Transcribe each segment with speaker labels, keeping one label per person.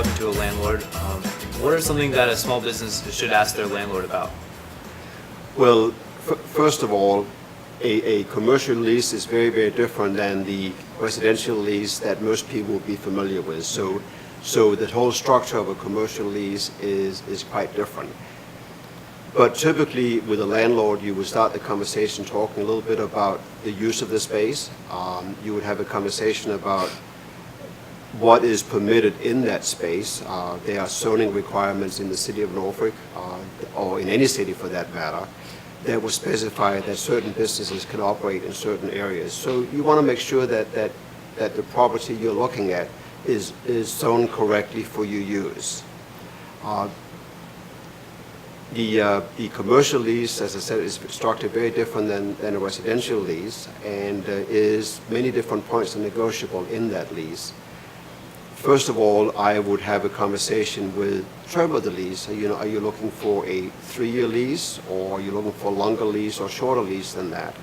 Speaker 1: talking to a landlord, what are something that a small business should ask their landlord about?
Speaker 2: Well, first of all, a commercial lease is very, very different than the residential lease that most people will be familiar with. So the whole structure of a commercial lease is quite different. But typically with a landlord, you would start the conversation talking a little bit about the use of the space. You would have a conversation about what is permitted in that space. There are zoning requirements in the city of Norfolk, or in any city for that matter, that will specify that certain businesses can operate in certain areas. So you want to make sure that the property you're looking at is zoned correctly for your use. The commercial lease, as I said, is structured very different than a residential lease, and is many different points are negotiable in that lease. First of all, I would have a conversation with the term of the lease. Are you looking for a 3-year lease, or are you looking for a longer lease or shorter lease than that?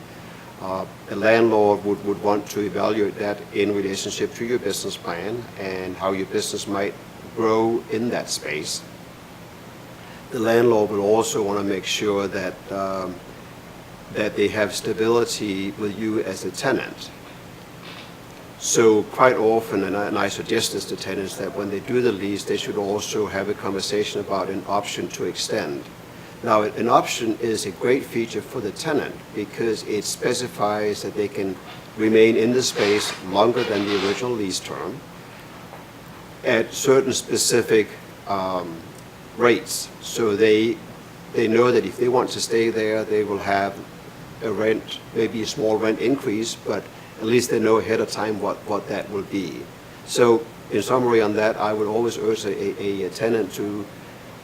Speaker 2: The landlord would want to evaluate that in relationship to your business plan and how your business might grow in that space. The landlord will also want to make sure that they have stability with you as a tenant. So quite often, and I suggest this to tenants, that when they do the lease, they should also have a conversation about an option to extend. Now, an option is a great feature for the tenant because it specifies that they can remain in the space longer than the original lease term at certain specific rates. So they know that if they want to stay there, they will have a rent, maybe a small rent increase, but at least they know ahead of time what that will be. So in summary on that, I would always urge a tenant to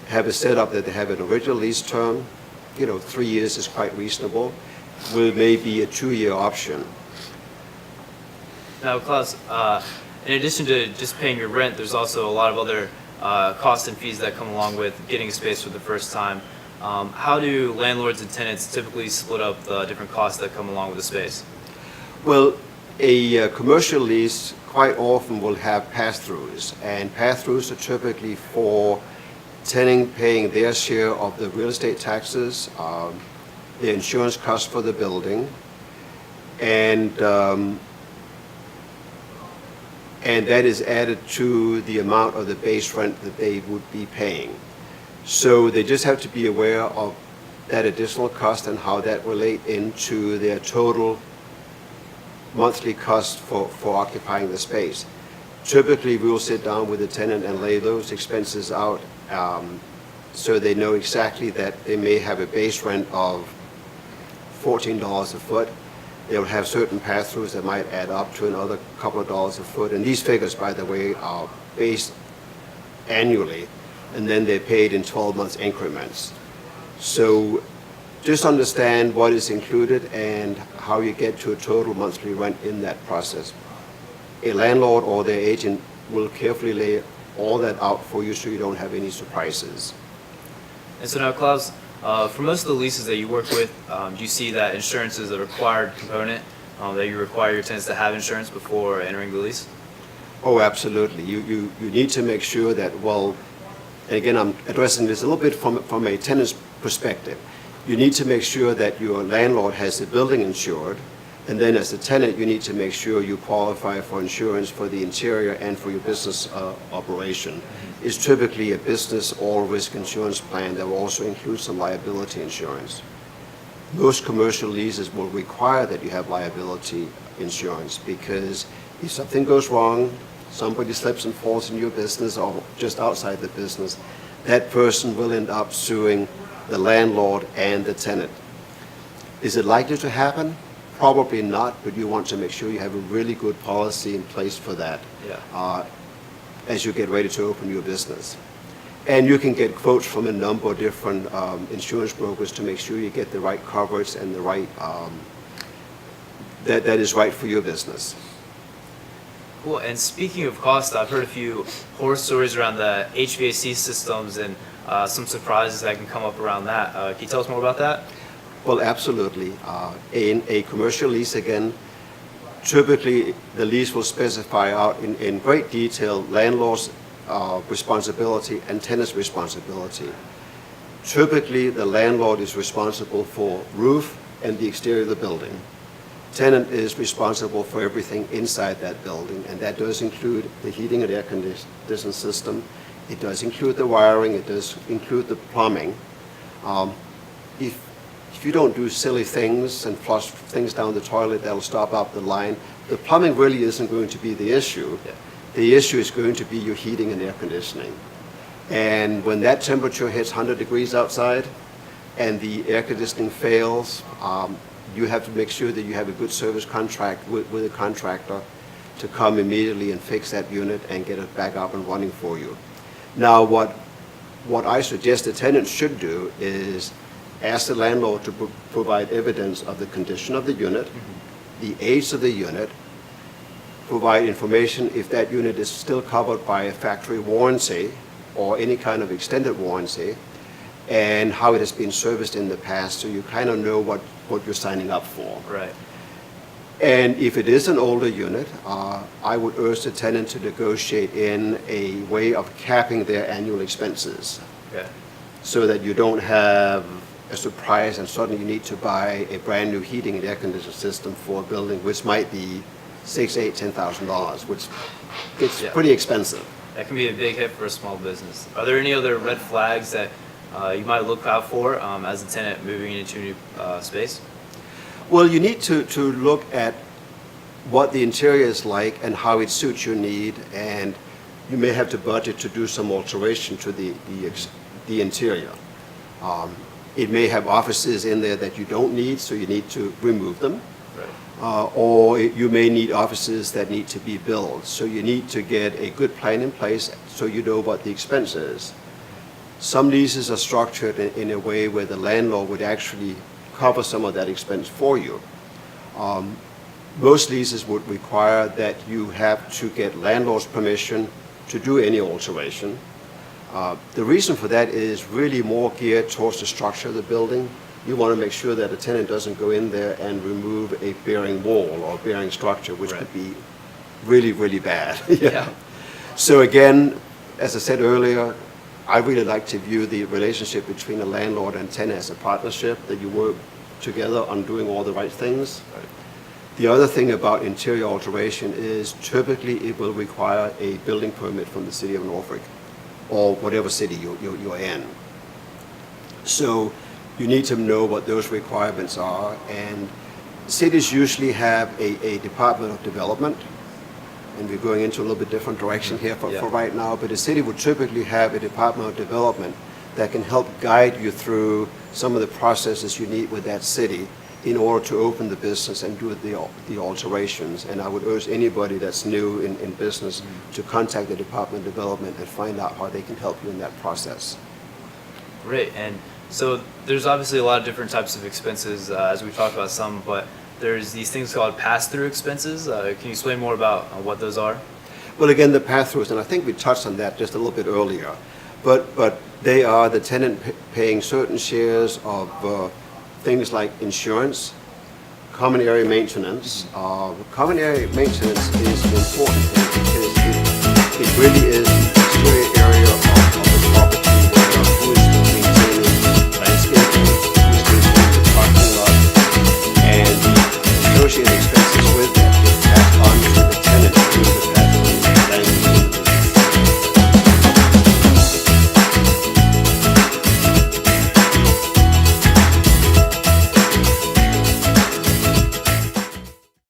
Speaker 2: have a setup that they have an original lease term. 3 years is quite reasonable, with maybe a 2-year option.
Speaker 1: Now, Klaus, in addition to just paying your rent, there's also a lot of other costs and fees that come along with getting a space for the first time. How do landlords and tenants typically split up the different costs that come along with the space?
Speaker 2: Well, a commercial lease quite often will have pass-throughs, and pass-throughs are typically for tenant paying their share of the real estate taxes, the insurance costs for the building, and that is added to the amount of the base rent that they would be paying. So they just have to be aware of that additional cost and how that relate into their total monthly cost for occupying the space. Typically, we will sit down with the tenant and lay those expenses out so they know exactly that they may have a base rent of $14 a foot. They'll have certain pass-throughs that might add up to another couple of dollars a foot. And these figures, by the way, are based annually, and then they're paid in 12 months increments. So just understand what is included and how you get to a total monthly rent in that process. A landlord or their agent will carefully lay all that out for you so you don't have any surprises.
Speaker 1: And so now, Klaus, for most of the leases that you work with, do you see that insurance is a required component, that you require your tenants to have insurance before entering the lease?
Speaker 2: Oh, absolutely. You need to make sure that, well, and again, I'm addressing this a little bit from a tenant's perspective. You need to make sure that your landlord has the building insured, and then as a tenant, you need to make sure you qualify for insurance for the interior and for your business operation. It's typically a business all-risk insurance plan that will also include some liability insurance. Most commercial leases will require that you have liability insurance because if something goes wrong, somebody slips and falls in your business or just outside the business, that person will end up suing the landlord and the tenant. Is it likely to happen? Probably not, but you want to make sure you have a really good policy in place for that as you get ready to open your business. And you can get quotes from a number of different insurance brokers to make sure you get the right coverage and the right that is right for your business.
Speaker 1: Cool. And speaking of cost, I've heard a few horror stories around the HVAC systems and some surprises that can come up around that. Can you tell us more about that?
Speaker 2: Well, absolutely. In a commercial lease, again, typically the lease will specify out in great detail landlord's responsibility and tenant's responsibility. Typically, the landlord is responsible for roof and the exterior of the building. Tenant is responsible for everything inside that building, and that does include the heating and air conditioning system. It does include the wiring. It does include the plumbing. If you don't do silly things and flush things down the toilet that'll stop up the line, the plumbing really isn't going to be the issue.
Speaker 1: Yeah.
Speaker 2: The issue is going to be your heating and air conditioning. And when that temperature hits 100 degrees outside and the air conditioning fails, you have to make sure that you have a good service contract with a contractor to come immediately and fix that unit and get it back up and running for you. Now, what I suggest the tenant should do is ask the landlord to provide evidence of the condition of the unit, the age of the unit, provide information if that unit is still covered by a factory warranty or any kind of extended warranty, and how it has been serviced in the past, so you kind of know what you're signing up for.
Speaker 1: Right.
Speaker 2: And if it is an older unit, I would urge the tenant to negotiate in a way of capping their annual expenses,
Speaker 1: Okay.
Speaker 2: so that you don't have a surprise and suddenly you need to buy a brand new heating and air conditioning system for a building which might be $6,000, $8,000, $10,000, which gets pretty expensive.
Speaker 1: That can be a big hit for a small business. Are there any other red flags that you might look out for as a tenant moving into a new space?
Speaker 2: Well, you need to look at what the interior is like and how it suits your need, and you may have to budget to do some alteration to the interior. It may have offices in there that you don't need, so you need to remove them.
Speaker 1: Right.
Speaker 2: Or you may need offices that need to be built. So you need to get a good plan in place so you know what the expense is. Some leases are structured in a way where the landlord would actually cover some of that expense for you. Most leases would require that you have to get landlord's permission to do any alteration. The reason for that is really more geared towards the structure of the building. You want to make sure that a tenant doesn't go in there and remove a bearing wall or bearing structure, which could be really, really bad.
Speaker 1: Yeah.
Speaker 2: So again, as I said earlier, I really like to view the relationship between a landlord and tenant as a partnership, that you work together on doing all the right things.
Speaker 1: Right.
Speaker 2: The other thing about interior alteration is typically it will require a building permit from the city of Norfolk or whatever city you're in. So you need to know what those requirements are, and cities usually have a Department of Development, and we're going into a little bit different direction here for right now, but a city would typically have a Department of Development that can help guide you through some of the processes you need with that city in order to open the business and do the alterations. And I would urge anybody that's new in business to contact the Department of Development and find out how they can help you in that process.
Speaker 1: Great. And so there's obviously a lot of different types of expenses, as we talked about some, but there's these things called pass-through expenses. Can you explain more about what those are?
Speaker 2: Well, again, the pass-throughs, and I think we touched on that just a little bit earlier, but they are the tenant paying certain shares of things like insurance, common area maintenance. Common area maintenance is an important thing because it really is